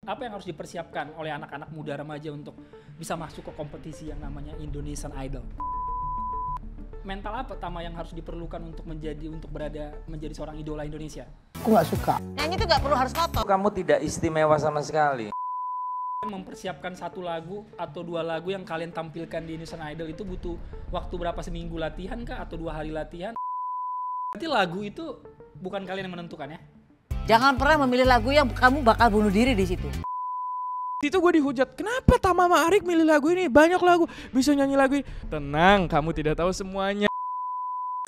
apa yang harus dipersiapkan oleh anak-anak muda remaja untuk bisa masuk ke kompetisi yang namanya Indonesian Idol? Mental apa Tama yang harus diperlukan untuk menjadi seorang idola Indonesia? Aku nggak suka. Nyanyi itu nggak perlu harus foto. Kamu tidak istimewa sama sekali. Mempersiapkan satu lagu atau dua lagu yang kalian tampilkan di Indonesian Idol itu butuh waktu berapa, seminggu latihan kah atau 2 hari latihan? Berarti lagu itu bukan kalian yang menentukan ya? Jangan pernah memilih lagu yang kamu bakal bunuh diri di situ. Itu gue dihujat, kenapa Tama sama Arik milih lagu ini? Banyak lagu, bisa nyanyi lagu ini. Tenang, kamu tidak tahu semuanya.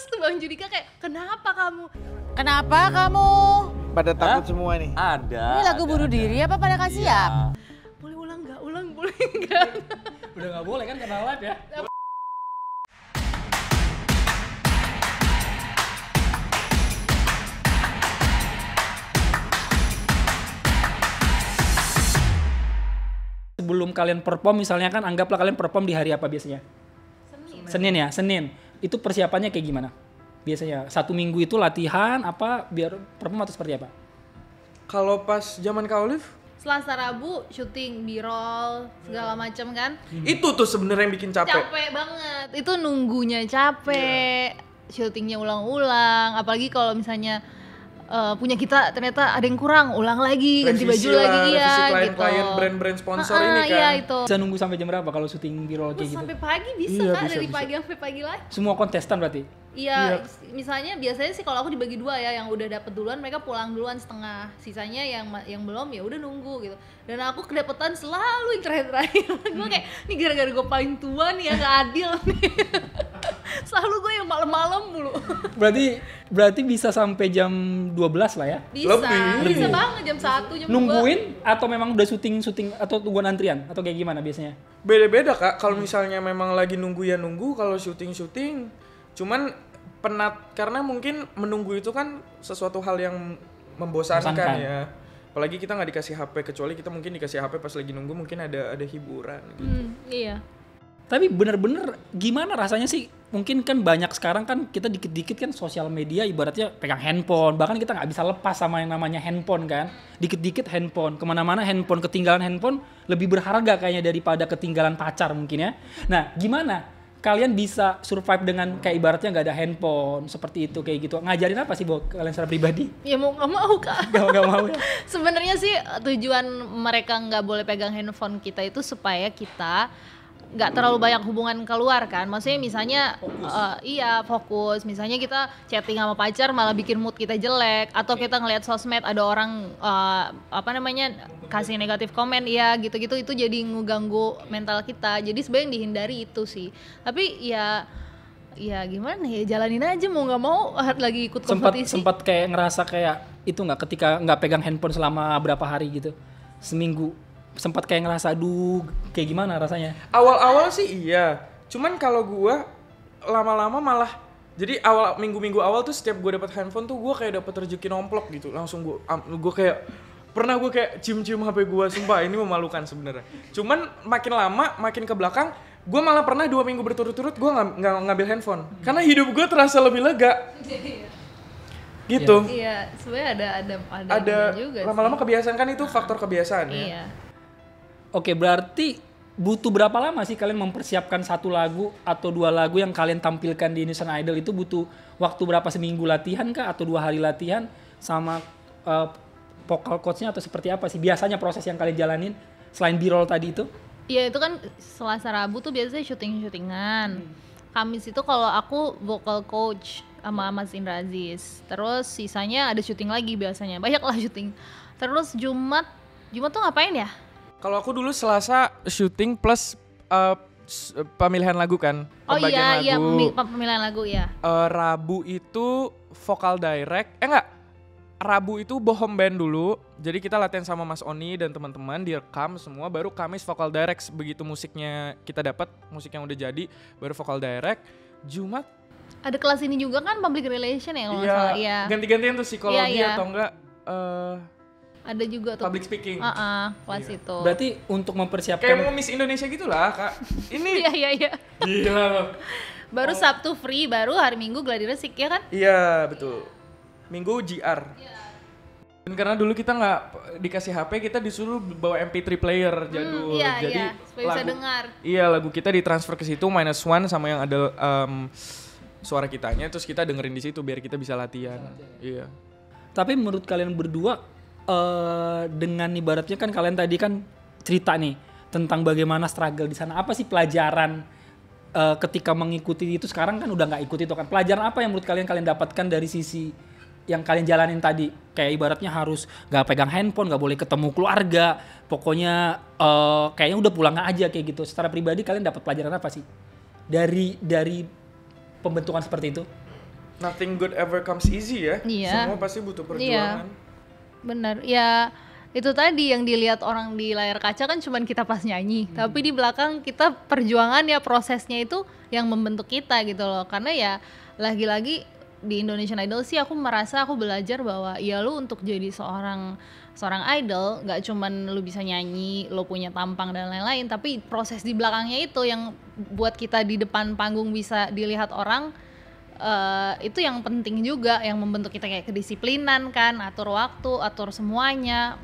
Terus Bang Judika kayak, kenapa kamu? Kenapa kamu? Pada takut semua nih. Ada. Ini lagu bunuh diri apa pada kasih siap? Boleh ulang nggak? Ulang boleh nggak? Udah nggak boleh kan karena live ya? Sebelum kalian perform misalnya kan, anggaplah kalian perform di hari apa biasanya? Senin ya, Senin. Itu persiapannya kayak gimana? Biasanya 1 minggu itu latihan apa biar perform atau seperti apa? Kalau pas zaman Kak Olive, Selasa Rabu syuting B-roll segala macam kan? itu tuh sebenarnya yang bikin capek. Capek banget. Itu nunggunya capek. Syutingnya ulang-ulang. Apalagi kalau misalnya punya kita ternyata ada yang kurang, ulang lagi, ganti baju lagi ya revisi gitu. klien brand-brand sponsor ini kan. Iya itu. Bisa nunggu sampai jam berapa kalau syuting B-roll kayak gitu? Sampai pagi bisa Iya, Kak, bisa, dari bisa. pagi sampai pagi lagi. Semua kontestan berarti? Iya, misalnya biasanya sih kalau aku dibagi 2 ya, yang udah dapet duluan mereka pulang duluan setengah, sisanya yang belum ya udah nunggu gitu. Dan aku kedapetan selalu yang terakhir. Gue kayak, ini gara-gara gue paling tua nih ya, nggak adil nih. Selalu gue yang malam-malam mulu. Berarti bisa sampai jam 12 lah ya? Bisa, Lebih. bisa banget jam 1, jam 2. Nungguin atau memang udah syuting atau tungguan antrian atau kayak gimana biasanya? Beda-beda Kak, kalau misalnya memang lagi nunggu ya nunggu, kalau syuting. Cuman penat, karena mungkin menunggu itu kan sesuatu hal yang membosankan ya. Apalagi kita nggak dikasih HP, kecuali kita mungkin dikasih HP pas lagi nunggu, mungkin ada hiburan gitu. Iya. Tapi bener-bener gimana rasanya sih? Mungkin kan banyak sekarang kan kita dikit-dikit kan sosial media ibaratnya pegang handphone. Bahkan kita nggak bisa lepas sama yang namanya handphone kan. Dikit-dikit handphone, kemana-mana handphone, ketinggalan handphone lebih berharga kayaknya daripada ketinggalan pacar mungkin ya. Nah gimana kalian bisa survive dengan kayak ibaratnya nggak ada handphone seperti itu kayak gitu? Ngajarin apa sih buat kalian secara pribadi? Ya mau nggak mau Kak. Gak mau ya? Sebenarnya sih tujuan mereka nggak boleh pegang handphone kita itu supaya kita nggak terlalu banyak hubungan keluar kan, maksudnya misalnya fokus, misalnya kita chatting sama pacar malah bikin mood kita jelek, atau kita ngelihat sosmed ada orang kasih negatif komen ya gitu-gitu, itu jadi ngeganggu mental kita. Jadi sebenarnya dihindari itu sih, tapi ya gimana ya, jalanin aja, mau nggak mau lagi ikut kompetisi. Sempat kayak ngerasa kayak itu nggak ketika nggak pegang handphone selama berapa hari gitu, seminggu, sempat kayak ngerasa aduh kayak gimana rasanya? Awal-awal sih iya, cuman kalau gua lama-lama malah, jadi awal minggu-minggu awal tuh setiap gua dapat handphone tuh gua kayak dapat rezeki nomplok gitu, langsung gua kayak pernah gua kayak cium-cium HP gua, sumpah ini memalukan sebenarnya. Cuman makin lama makin ke belakang gua malah pernah 2 minggu berturut-turut gua nggak ngambil handphone karena hidup gua terasa lebih lega. Gitu. Iya, sebenarnya ada juga. Lama-lama kebiasaan kan, itu faktor kebiasaan ya. Iya. Oke, berarti butuh berapa lama sih kalian mempersiapkan satu lagu atau 2 lagu yang kalian tampilkan di Indonesian Idol itu? Butuh waktu berapa, seminggu latihan kah atau 2 hari latihan sama vocal coachnya atau seperti apa sih biasanya proses yang kalian jalanin selain B-roll tadi itu? Iya, itu kan Selasa Rabu tuh biasanya syutingan. Kamis itu kalau aku vocal coach sama Mas Indra Aziz. Terus sisanya ada syuting lagi biasanya. Banyak lah syuting. Terus Jumat tuh ngapain ya? Kalau aku dulu Selasa syuting plus pemilihan lagu kan. Oh pembagian iya, lagu. pemilihan lagu ya. Rabu itu vokal direct. Rabu itu bohong band dulu. Jadi kita latihan sama Mas Oni dan teman-teman, direkam semua, baru Kamis vokal direct. Begitu musiknya kita dapat, musik yang udah jadi, baru vokal direct. Jumat Ada kelas ini juga kan, public relation ya kalau nggak salah. Iya. Ganti-gantian tuh psikologi Iya. atau enggak Ada juga tuh. public speaking. Kelas itu. Berarti untuk mempersiapkan Kayak mau Miss Indonesia gitulah, Kak. Ini Iya. gila loh. Baru Sabtu free, baru hari Minggu gladi resik ya kan? Iya, betul. Minggu GR. Karena dulu kita nggak dikasih HP, kita disuruh bawa MP3 player jadul. Jadi supaya bisa dengar. Iya, lagu kita ditransfer ke situ -1 sama yang ada suara kitanya, terus kita dengerin di situ biar kita bisa latihan. Iya. Tapi menurut kalian berdua dengan ibaratnya kan kalian tadi kan cerita nih tentang bagaimana struggle di sana. Apa sih pelajaran ketika mengikuti itu? Sekarang kan udah nggak ikut itu kan. Pelajaran apa yang menurut kalian dapatkan dari sisi yang kalian jalanin tadi? Kayak ibaratnya harus nggak pegang handphone, nggak boleh ketemu keluarga. Pokoknya kayaknya udah pulang aja kayak gitu. Secara pribadi kalian dapat pelajaran apa sih dari pembentukan seperti itu? Nothing good ever comes easy ya. Iya. Semua pasti butuh perjuangan. Iya. Bener, ya itu tadi yang dilihat orang di layar kaca kan cuman kita pas nyanyi, tapi di belakang kita perjuangan ya, prosesnya itu yang membentuk kita gitu loh. Karena ya lagi-lagi di Indonesian Idol sih aku merasa aku belajar bahwa ya lu untuk jadi seorang idol nggak cuman lu bisa nyanyi, lu punya tampang dan lain-lain, tapi proses di belakangnya itu yang buat kita di depan panggung bisa dilihat orang. Itu yang penting juga, yang membentuk kita kayak kedisiplinan kan, atur waktu, atur semuanya,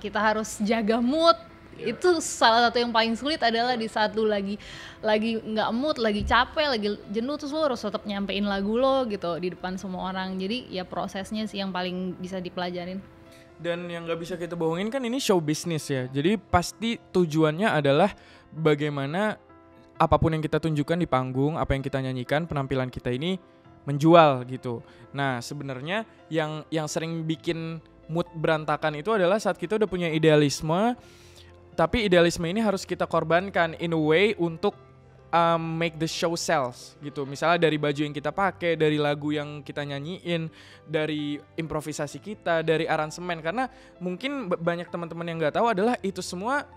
kita harus jaga mood. Itu salah satu yang paling sulit adalah di saat lu lagi nggak mood, lagi capek, lagi jenuh, terus lu harus tetap nyampein lagu lo gitu di depan semua orang. Jadi ya prosesnya sih yang paling bisa dipelajarin. Dan yang nggak bisa kita bohongin kan ini show business ya, jadi pasti tujuannya adalah bagaimana apapun yang kita tunjukkan di panggung, apa yang kita nyanyikan, penampilan kita ini menjual gitu. Nah sebenarnya yang sering bikin mood berantakan itu adalah saat kita udah punya idealisme, tapi idealisme ini harus kita korbankan in a way untuk make the show sells gitu. Misalnya dari baju yang kita pakai, dari lagu yang kita nyanyiin, dari improvisasi kita, dari aransemen. Karena mungkin banyak teman-teman yang nggak tahu adalah itu semua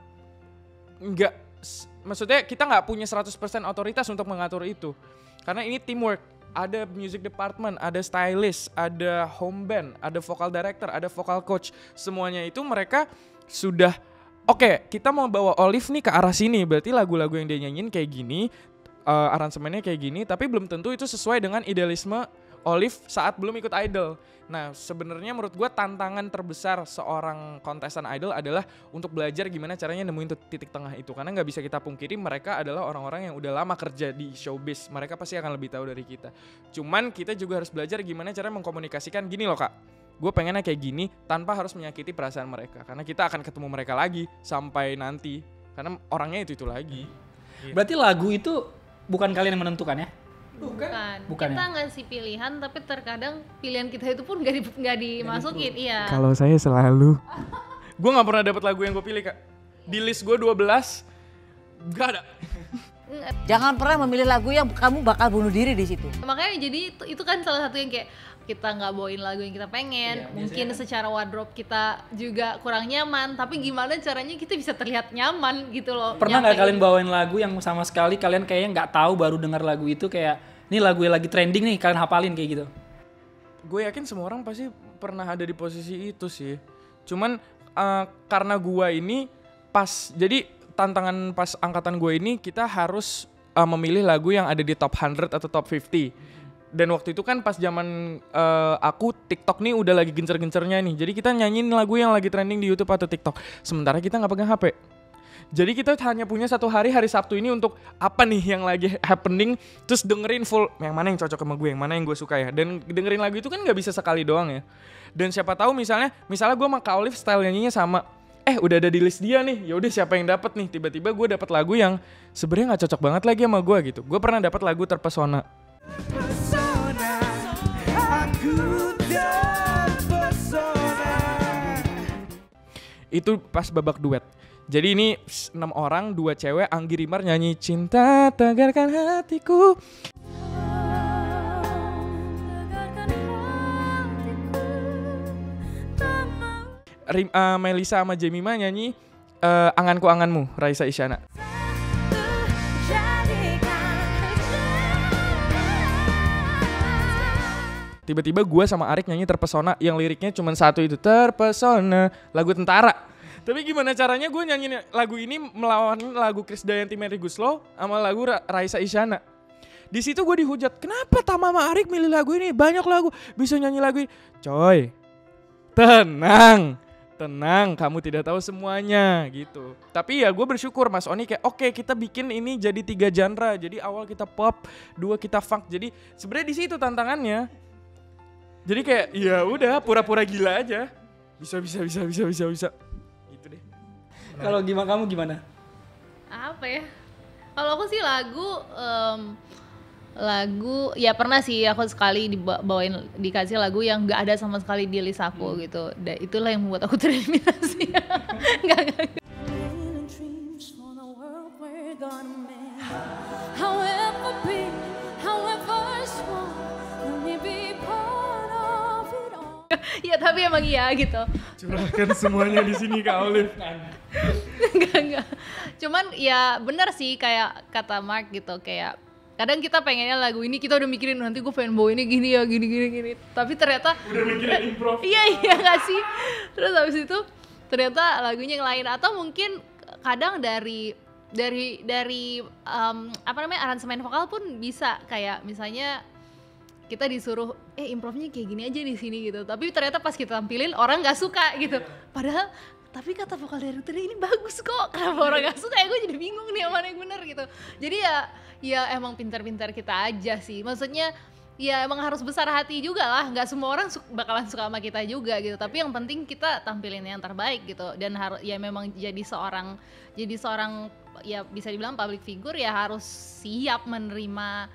maksudnya kita nggak punya 100% otoritas untuk mengatur itu. Karena ini teamwork. Ada music department, ada stylist, ada home band, ada vocal director, ada vocal coach. Semuanya itu mereka sudah oke, kita mau bawa Olive nih ke arah sini. Berarti lagu-lagu yang dia nyanyiin kayak gini, aransemennya kayak gini, tapi belum tentu itu sesuai dengan idealisme Olive saat belum ikut Idol. Nah sebenarnya menurut gue tantangan terbesar seorang kontestan Idol adalah untuk belajar gimana caranya nemuin titik tengah itu. Karena gak bisa kita pungkiri mereka adalah orang-orang yang udah lama kerja di showbiz. Mereka pasti akan lebih tahu dari kita. Cuman kita juga harus belajar gimana cara mengkomunikasikan gini loh kak, gue pengennya kayak gini tanpa harus menyakiti perasaan mereka. Karena kita akan ketemu mereka lagi sampai nanti. Karena orangnya itu lagi. Berarti lagu itu bukan kalian yang menentukan ya? Bukan Bukan kita ya? ngasih pilihan, tapi terkadang pilihan kita itu pun nggak dimasukin. Iya. Kalau saya selalu gue nggak pernah dapat lagu yang gue pilih kak. Di list gue 12 nggak ada. Jangan pernah memilih lagu yang kamu bakal bunuh diri di situ. Makanya jadi itu kan salah satu yang kayak kita nggak bawain lagu yang kita pengen. Mungkin secara wardrobe kita juga kurang nyaman, tapi gimana caranya kita bisa terlihat nyaman gitu loh. Pernah nggak kalian bawain lagu yang sama sekali kalian kayaknya nggak tahu, baru dengar lagu itu kayak ini lagu yang lagi trending nih, kalian hafalin kayak gitu? Gue yakin semua orang pasti pernah ada di posisi itu sih. Cuman karena gue ini jadi tantangan pas angkatan gue ini kita harus memilih lagu yang ada di top 100 atau top 50. Dan waktu itu kan pas zaman aku TikTok nih udah lagi gencer-gencernya nih. Jadi kita nyanyiin lagu yang lagi trending di YouTube atau TikTok. Sementara kita nggak pegang HP. Jadi kita hanya punya satu hari Sabtu ini untuk apa nih yang lagi happening, terus dengerin full yang mana yang cocok sama gue, yang mana yang gue suka ya. Dan dengerin lagu itu kan nggak bisa sekali doang ya. Dan siapa tahu misalnya gue sama Kak Olive style nyanyinya sama, udah ada di list dia nih. Ya udah siapa yang dapat nih? Tiba-tiba gue dapat lagu yang sebenarnya nggak cocok banget lagi sama gue gitu. Gue pernah dapat lagu Terpesona. Itu pas babak duet. Jadi ini 6 orang, 2 cewek, Anggi Rimar nyanyi Cinta Tegarkan Hatiku. Melisa sama Jemima nyanyi Anganku Anganmu, Raisa Isyana. Tiba-tiba gue sama Arik nyanyi Terpesona yang liriknya cuma satu itu, Terpesona, lagu tentara. Tapi gimana caranya gue nyanyiin lagu ini melawan lagu Krisdayanti Melly Goeslaw sama lagu Raisa Isyana. Di situ gue dihujat, kenapa Tama sama Arik milih lagu ini? Banyak lagu, bisa nyanyi lagu ini. Coy, tenang, kamu tidak tahu semuanya gitu. Tapi ya gue bersyukur Mas Oni kayak oke, kita bikin ini jadi 3 genre. Jadi awal kita pop, 2 kita funk. Jadi sebenarnya di situ tantangannya. Jadi kayak ya udah pura-pura gila aja. Bisa. Gitu deh. Kalau kamu gimana? Apa ya? Kalau aku sih lagu ya pernah sih aku sekali dikasih lagu yang nggak ada sama sekali di list aku gitu. Dan itulah yang membuat aku tereliminasi. Enggak. Ya tapi emang iya gitu. Curahkan semuanya di sini Kak Olive. Enggak. Cuman ya benar sih kayak kata Mark gitu, kayak kadang kita pengennya lagu ini kita udah mikirin nanti gue fanboy ini gini ya gini. Tapi ternyata Udah mikirin improv. Iya nggak sih. Terus habis itu ternyata lagunya yang lain, atau mungkin kadang dari aransemen vokal pun bisa, kayak misalnya kita disuruh improvnya kayak gini aja di sini gitu, tapi ternyata pas kita tampilin orang nggak suka gitu. Padahal tapi kata vokal direkturnya ini bagus kok, kenapa orang nggak suka ya, gue jadi bingung nih yang mana yang bener gitu. Jadi ya emang pintar-pintar kita aja sih, maksudnya ya emang harus besar hati juga lah, nggak semua orang bakalan suka sama kita juga gitu, tapi yang penting kita tampilin yang terbaik gitu. Dan harus ya memang jadi seorang ya bisa dibilang public figure ya harus siap menerima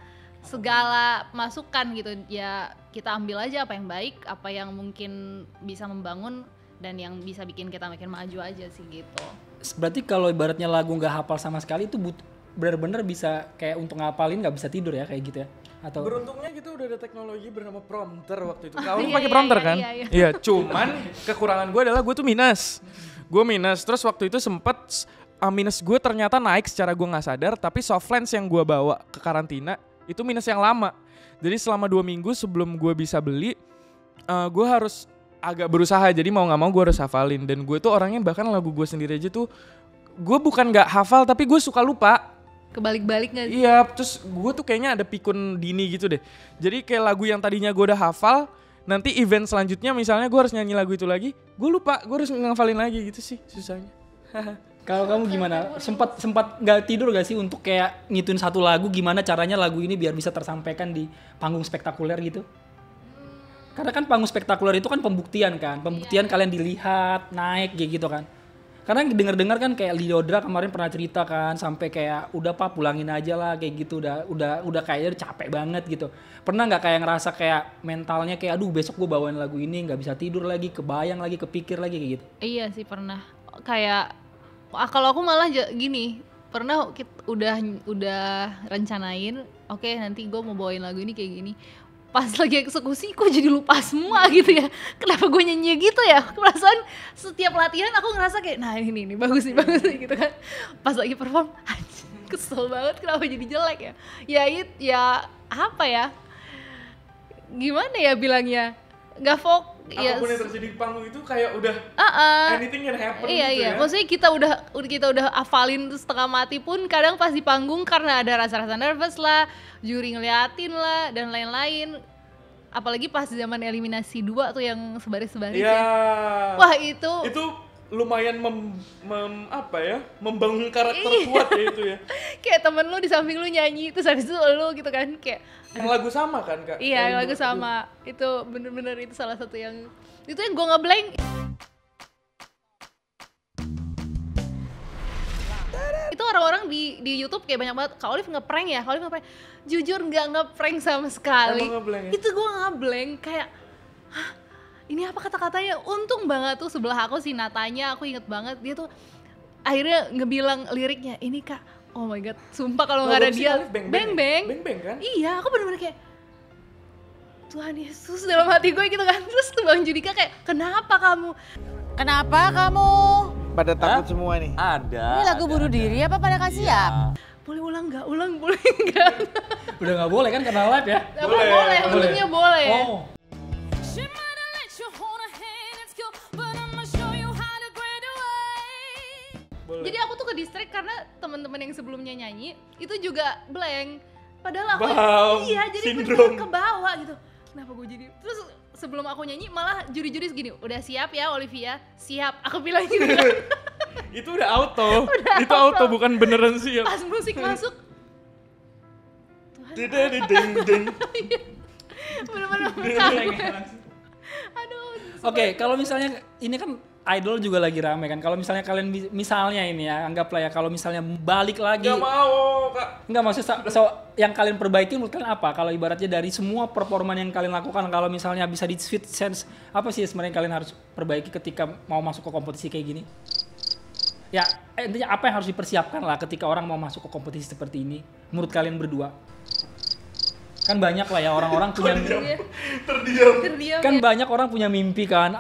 segala masukan gitu. Ya kita ambil aja apa yang baik, apa yang mungkin bisa membangun dan yang bisa bikin kita makin maju aja sih gitu. Berarti kalau ibaratnya lagu nggak hafal sama sekali itu benar-benar bisa kayak untuk ngapalin nggak bisa tidur ya kayak gitu ya? Atau beruntungnya gitu udah ada teknologi bernama prompter waktu itu. Kau pakai prompter kan? Iya, cuman kekurangan gue adalah gue tuh minus. Gue minus, terus waktu itu sempet minus gue ternyata naik secara gue nggak sadar, tapi Softlands yang gue bawa ke karantina itu minus yang lama. Jadi selama 2 minggu sebelum gue bisa beli, gue harus agak berusaha. Jadi mau nggak mau gue harus hafalin. Dan gue tuh orangnya bahkan lagu gue sendiri aja tuh, gue bukan nggak hafal tapi gue suka lupa. Kebalik-balik nggak sih? Iya, terus gue tuh kayaknya ada pikun dini gitu deh. Jadi kayak lagu yang tadinya gue udah hafal, nanti event selanjutnya misalnya gue harus nyanyi lagu itu lagi, gue lupa, gue harus ngafalin lagi gitu sih susahnya. kalau kamu gimana? Sempat nggak tidur gak sih untuk kayak ngituin satu lagu, gimana caranya lagu ini biar bisa tersampaikan di panggung spektakuler gitu? Karena kan panggung spektakuler itu kan pembuktian kan, kalian dilihat naik gitu kan. Karena dengar kan kayak Lyodra kemarin pernah cerita kan, sampai kayak udah Pak pulangin aja lah kayak gitu, udah kayaknya capek banget gitu. Pernah nggak kayak ngerasa kayak mentalnya kayak aduh besok gue bawain lagu ini nggak bisa tidur lagi, kebayang lagi, kepikir lagi kayak gitu? Iya sih pernah. Kayak kalau aku malah gini, pernah udah rencanain, oke, nanti gue mau bawain lagu ini kayak gini. Pas lagi eksekusi kok jadi lupa semua gitu ya. Kenapa gue nyanyi gitu ya? Perasaan setiap latihan aku ngerasa kayak nah ini bagus nih gitu kan. Pas lagi perform kesel banget kenapa jadi jelek ya. Ya apa ya? Gimana ya bilangnya? Gak Apapun yang terjadi di panggung itu kayak udah anything can happen gitu ya. Iya, maksudnya kita udah hafalin tuh setengah mati pun kadang pas di panggung karena ada rasa-rasa nervous lah, juri ngeliatin lah dan lain-lain. Apalagi pas zaman eliminasi 2 tuh yang sebaris-sebaris ya. Wah itu lumayan membangun karakter kuat ya itu ya. Kayak temen lu di samping lu nyanyi terus habis itu lu gitu kan kayak yang lagu sama kan Kak? Iya lagu sama. Itu bener-bener itu salah satu yang itu yang gue ngeblank. Itu orang-orang di YouTube kayak banyak banget Kak Olive ngeprank ya, jujur nggak ngeprank sama sekali. Ya? Itu gue ngeblank kayak hah, ini apa kata-katanya. Untung banget tuh sebelah aku si Natanya, aku inget banget dia tuh akhirnya ngebilang liriknya ini Kak. Oh my god, sumpah kalau nggak ada dia beng kan? Iya, aku bener-bener kayak Tuhan Yesus dalam hati gue gitu kan. Terus tuh Bang Judika kayak kenapa kamu Pada takut semua nih. Ini lagu bunuh diri apa pada kasih siap? boleh ulang nggak? Udah nggak boleh kan karena live ya? Boleh, untungnya boleh. Oh. Jadi aku tuh ke distract karena teman-teman yang sebelumnya nyanyi itu juga blank. Padahal aku Wow, iya jadi sindrom. bener ke bawah gitu. Kenapa gue jadi terus sebelum aku nyanyi malah juri-juri segini, udah siap ya Olivia? Siap, aku bilang gitu. Itu udah auto. Itu auto bukan beneran sih ya. Pas musik masuk, Ding ding ding. bener-bener aduh. Oke, kalau misalnya ini kan idol juga lagi rame kan. Kalau misalnya kalian misalnya ini ya, anggaplah ya kalau misalnya balik lagi. Gak mau, Kak. Enggak maksudnya yang kalian perbaiki menurut kalian apa? Kalau ibaratnya dari semua performan yang kalian lakukan, kalau misalnya bisa di sweet sense, apa sih sebenarnya kalian harus perbaiki ketika mau masuk ke kompetisi kayak gini? Ya, intinya apa yang harus dipersiapkan lah ketika orang mau masuk ke kompetisi seperti ini menurut kalian berdua? Kan banyak lah ya orang-orang punya Terdiam. kan banyak orang punya mimpi kan,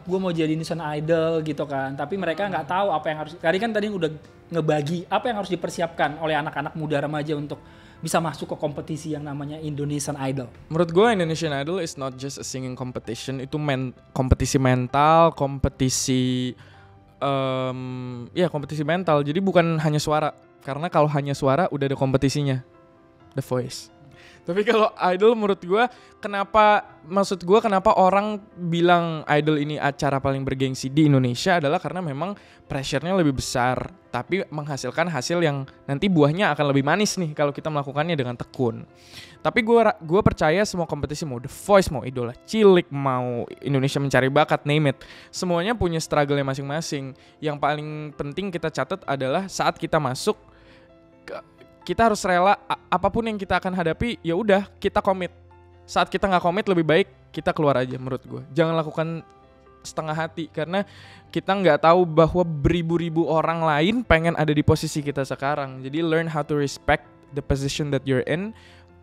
gue mau jadi Indonesian Idol gitu kan, tapi mereka nggak tahu apa yang harus. Tadi udah ngebagi apa yang harus dipersiapkan oleh anak-anak muda remaja untuk bisa masuk ke kompetisi yang namanya Indonesian Idol. Menurut gue Indonesian Idol is not just a singing competition, itu kompetisi mental, kompetisi kompetisi mental. Jadi bukan hanya suara, karena kalau hanya suara udah ada kompetisinya, The Voice. Tapi kalau idol menurut gue, kenapa orang bilang idol ini acara paling bergengsi di Indonesia adalah karena memang pressure-nya lebih besar, tapi menghasilkan hasil yang nanti buahnya akan lebih manis nih kalau kita melakukannya dengan tekun. Tapi gue percaya semua kompetisi, mau The Voice, mau Idola Cilik, mau Indonesia Mencari Bakat, name it, semuanya punya struggle-nya masing-masing. Yang paling penting kita catat adalah saat kita masuk, kita harus rela apapun yang kita akan hadapi, ya udah kita komit. Saat kita nggak komit, lebih baik kita keluar aja menurut gue. Jangan lakukan setengah hati, karena kita nggak tahu bahwa beribu-ribu orang lain pengen ada di posisi kita sekarang. Jadi learn how to respect the position that you're in,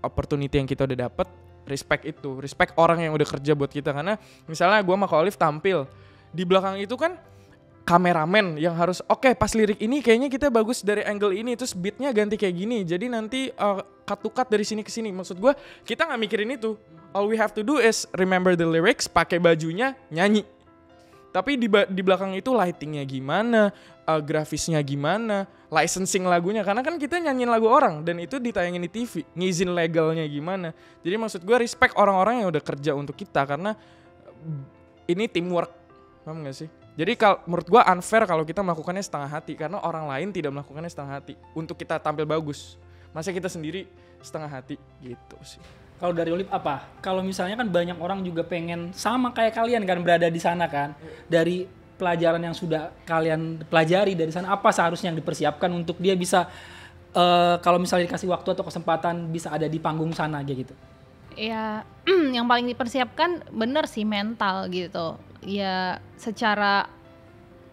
opportunity yang kita udah dapet, respect itu, respect orang yang udah kerja buat kita. Karena misalnya gue sama Kak Olive tampil di belakang itu kan kameramen yang harus pas lirik ini kayaknya kita bagus dari angle ini, terus beatnya ganti kayak gini, jadi nanti cut to cut dari sini ke sini. Maksud gue kita nggak mikirin itu, all we have to do is remember the lyrics, pakai bajunya, nyanyi. Tapi di belakang itu lightingnya gimana, grafisnya gimana, licensing lagunya, karena kan kita nyanyiin lagu orang dan itu ditayangin di TV, ngizin legalnya gimana. Jadi maksud gue respect orang-orang yang udah kerja untuk kita, karena ini teamwork, paham gak sih? Jadi menurut gue unfair kalau kita melakukannya setengah hati, karena orang lain tidak melakukannya setengah hati untuk kita tampil bagus. Masa kita sendiri setengah hati gitu sih. Kalau dari Olive apa? Kalau misalnya kan banyak orang juga pengen sama kayak kalian kan berada di sana kan. Dari pelajaran yang sudah kalian pelajari dari sana, apa seharusnya yang dipersiapkan untuk dia bisa kalau misalnya dikasih waktu atau kesempatan bisa ada di panggung sana kayak gitu? Ya, yang paling dipersiapkan bener sih mental gitu. Ya secara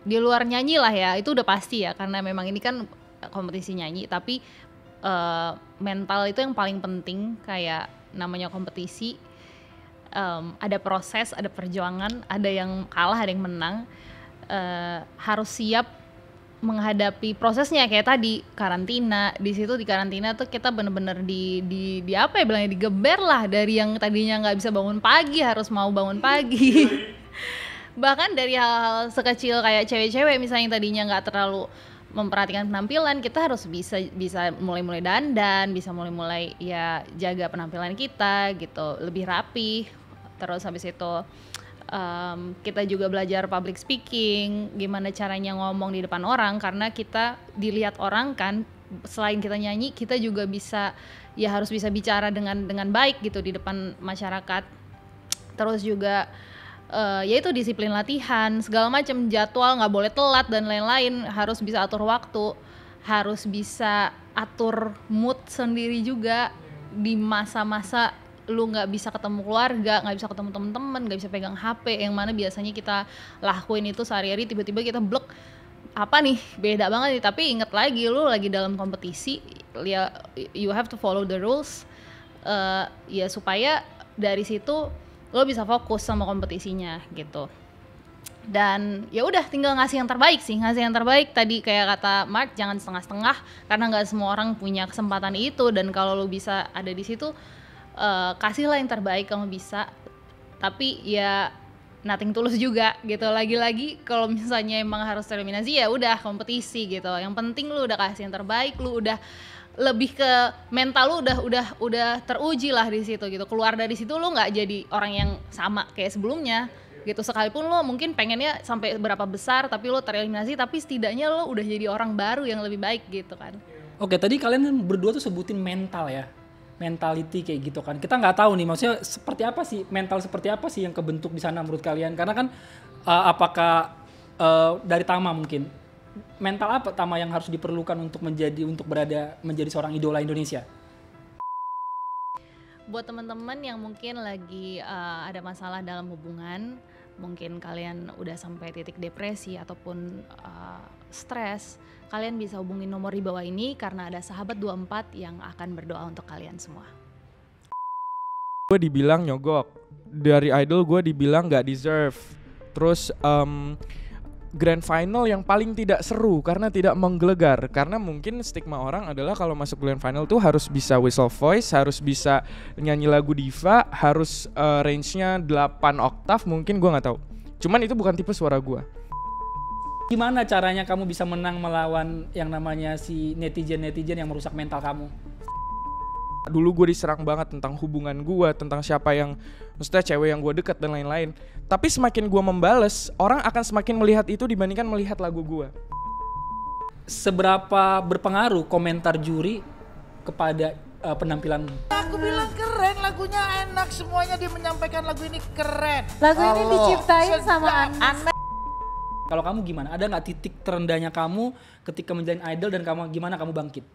di luar nyanyi lah ya, itu udah pasti ya, karena memang ini kan kompetisi nyanyi. Tapi mental itu yang paling penting, kayak namanya kompetisi, ada proses, ada perjuangan, ada yang kalah, ada yang menang. Harus siap menghadapi prosesnya, kayak tadi karantina. Di situ di karantina tuh kita bener-bener di apa ya bilangnya, digeber lah, dari yang tadinya nggak bisa bangun pagi harus mau bangun pagi. Bahkan dari hal-hal sekecil kayak cewek-cewek misalnya yang tadinya nggak terlalu memperhatikan penampilan, kita harus bisa mulai-mulai dandan, bisa mulai-mulai ya jaga penampilan kita gitu, lebih rapi. Terus habis itu kita juga belajar public speaking, gimana caranya ngomong di depan orang, karena kita dilihat orang kan. Selain kita nyanyi, kita juga bisa harus bisa bicara dengan baik gitu di depan masyarakat. Terus juga yaitu disiplin latihan, segala macam, jadwal nggak boleh telat dan lain-lain, harus bisa atur waktu, harus bisa atur mood sendiri juga di masa-masa lu nggak bisa ketemu keluarga, nggak bisa ketemu teman-teman, nggak bisa pegang HP, yang mana biasanya kita lakuin itu sehari-hari, tiba-tiba kita blok, apa nih, beda banget nih. Tapi inget lagi, lu lagi dalam kompetisi, ya you have to follow the rules, ya supaya dari situ lo bisa fokus sama kompetisinya gitu. Dan ya udah tinggal ngasih yang terbaik sih, ngasih yang terbaik. Tadi kayak kata Mark, jangan setengah-setengah, karena nggak semua orang punya kesempatan itu. Dan kalau lo bisa ada di situ, kasihlah yang terbaik kalau bisa. Tapi ya nothing tulus juga gitu. Lagi-lagi kalau misalnya emang harus eliminasi, ya udah kompetisi gitu. Yang penting lu udah kasih yang terbaik, lu udah lebih ke mental lu udah teruji lah di situ gitu. Keluar dari situ lu nggak jadi orang yang sama kayak sebelumnya gitu. Sekalipun lu mungkin pengennya sampai berapa besar tapi lu tereliminasi, tapi setidaknya lu udah jadi orang baru yang lebih baik gitu kan. Oke, tadi kalian berdua tuh sebutin mental ya. Mentality kayak gitu kan. Kita nggak tahu nih maksudnya seperti apa sih, mental seperti apa sih yang kebentuk di sana menurut kalian? Karena kan apakah dari Tama mungkin mental apa Tama yang harus diperlukan untuk menjadi seorang idola Indonesia? Buat teman-teman yang mungkin lagi ada masalah dalam hubungan, mungkin kalian udah sampai titik depresi ataupun stres, kalian bisa hubungin nomor di bawah ini karena ada sahabat 24 yang akan berdoa untuk kalian semua. Gue dibilang nyogok, dari idol gue dibilang gak deserve. Terus grand final yang paling tidak seru karena tidak menggelegar. Karena mungkin stigma orang adalah kalau masuk grand final tuh harus bisa whistle voice, harus bisa nyanyi lagu diva, harus range-nya 8 oktav, mungkin gue gak tahu. Cuman itu bukan tipe suara gue. Gimana caranya kamu bisa menang melawan yang namanya si netizen-netizen yang merusak mental kamu? Dulu gue diserang banget tentang hubungan gue, tentang siapa yang, maksudnya cewek yang gue dekat dan lain-lain. Tapi semakin gue membales, orang akan semakin melihat itu dibandingkan melihat lagu gue. Seberapa berpengaruh komentar juri kepada penampilanmu? Aku bilang keren, lagunya enak, semuanya dia menyampaikan lagu ini keren. Lagu ini Allah, diciptain sama sedap. Anes. Kalau kamu gimana? Ada nggak titik terendahnya kamu ketika menjalin idol dan gimana kamu bangkit?